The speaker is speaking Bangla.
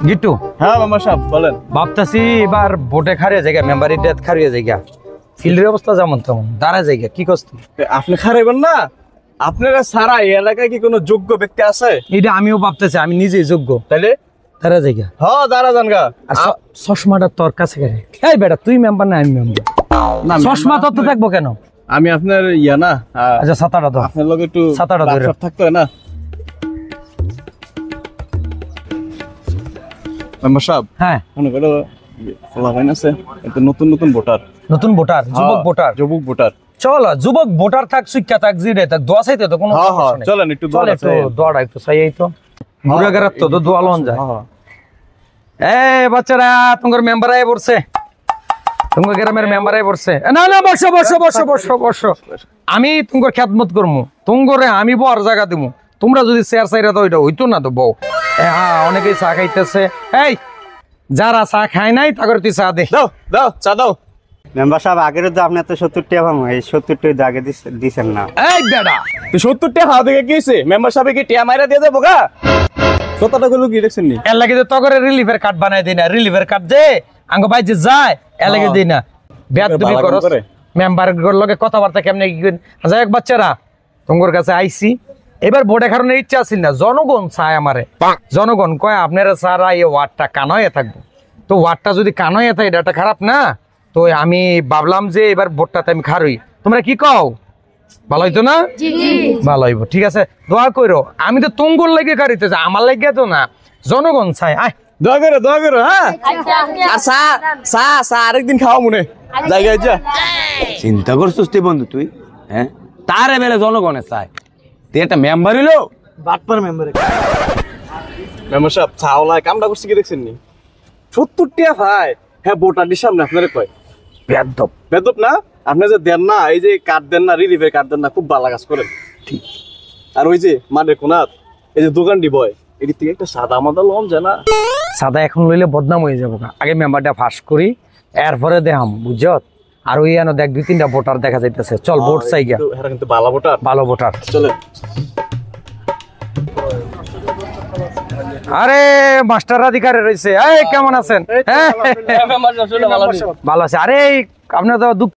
গিট্টু হ্যাঁ মেম্বার সাহেব বলেন। ভাবতেছি এবার ভোটে খারিয়ে জায়গা মেম্বারি ডেথ খারিয়ে জায়গা ফিল্ডের অবস্থা যেমন তেমন দাঁড়া জায়গা কি করছি আপনি খারাইবেন না, আপনারা সারা এই এলাকায় কি কোনো যোগ্য ব্যক্তি আছে? এটা আমিও ভাবতেছি, আমি নিজেই যোগ্য তাইলে দাঁড়া জায়গা। হ্যাঁ দাঁড়া যান গা। আর চশমাটা তোর কাছে কেন? এই বেটা তুই মেম্বার না আমি মেম্বার? না, চশমা তোর তো থাকবো কেন? আমি আপনার ইয়া না, আচ্ছা ছাতাটা ধর, আপনার লগে একটু ছাতাটা ধরে। বাকশাপ থাকতে হয় না মেম্বার সাহেব। হ্যাঁ মনে করো ফলাফাইন আছে, এটা নতুন নতুন ভোটার, নতুন ভোটার, যুবক ভোটার। যুবক ভোটার। চল যুবক ভোটার থাক, সুইকা থাক, জিরে থাক, দোয়া চাইতে তো কোনো হ্যাঁ হ্যাঁ সমস্যা নেই। চলেন একটু চল একটু দোয়াটা একটু চাই, এই তো ঘুরে গেরাত তো দোয়া লন যায়। এই বাচ্চারা তোমার মেম্বার আয় পড়ছে, তোমার গ্রামের মেম্বার আয় পড়ছে। না না বসো বসো বসো বসো বসো, আমি তোমার খেদমত করবো, তোমারে আমি বর জায়গা দিব। তোমরা যদি চেয়ার চাইরা তো ওইটা হইতো না তো বউ। হ্যাঁ অনেকেই চা খাইতেছে, এই যারা চা খায় নাই তাদের তুই চা দে। দাও দাও চা দাও। মেম্বার সাহেব আগের তো আপনি তো 70 টাকা পাবো, এই 70 টাকা আগে দিছেন না। এই বেটা তুই 70 টাকা হাওয়া দেখে কি হয়েছে? মেম্বার সাহেব কি টিয়া মাইরা দিয়ে যাবো গা? 70 টাকা কি দেখছেন নি? এর লাগে তো করে রিলিফের কার্ড বানাই দেই না, রিলিফের কার্ড যে আঙ্গ ভাই যে যায় এর লাগে দেই না। বেয়াদবি করস মেম্বার লগে কথাবার্তা কেমনে কি করেন? যাই হোক বাচ্চারা তোমার কাছে আইছি, এবার ভোটে খারণের ইচ্ছা আছিল না, জনগণ চায় আমারে। জনগণ কয় আপনারা সারা এই ওয়ার্ডটা কানয়ে থাকবো, তো ওয়ার্ডটা যদি কানয়ে থাকে এটা একটা খারাপ না। তো আমি ভাবলাম যে এবার ভোটটাতে আমি খারই, তোমরা কি কও? ভালো হইতো না? ভালো হইব, ঠিক আছে দোয়া করো। আমি তো তুঙ্গুর লাগে কারিতেছি, আমার লাগে তো না, জনগণ চাই। আয় দোয়া করো হ্যাঁ। আর চা চা চা আরেকদিন খাওয়া মনে জায়গায় যা। চিন্তা করছিস তুই বন্ধু তুই, হ্যাঁ তারে বেলে জনগণে চাই তুই একটা মেম্বার হইলো বাটপার মেম্বার। মেম্বার সাহেব চাওলা কামটা করছে কি দেখছেন নি? 70 টাকা ভাই। হ্যাঁ ভোটার দিশাম না আপনারে কয় বেয়াদব। বেদব না, আপনি যে দেন না, এই যে কার্ড দেন না, রিলিফের কার্ড দেন না, খুব ভালো কাজ করেন। ঠিক। আর ওই যে মাঠের কোনাত এই যে দোকানটি বয়, এটি থেকে একটা সাদা মাদা লম জানা। সাদা এখন লইলে বদনাম হয়ে যাবো, আগে মেম্বারটা ফাঁস করি এরপরে দেখাম বুঝত। আর ওই এনো দেখ 2-3টা ভোটার দেখা যাইতেছে, চল ভোট চাই গিয়া। এরা কিন্তু ভালো ভোটার, ভালো ভোটার চলে। আরে মাস্টার অধিকারে রয়েছে, এই কেমন আছেন? ভালো আছে। আরে আপনার তো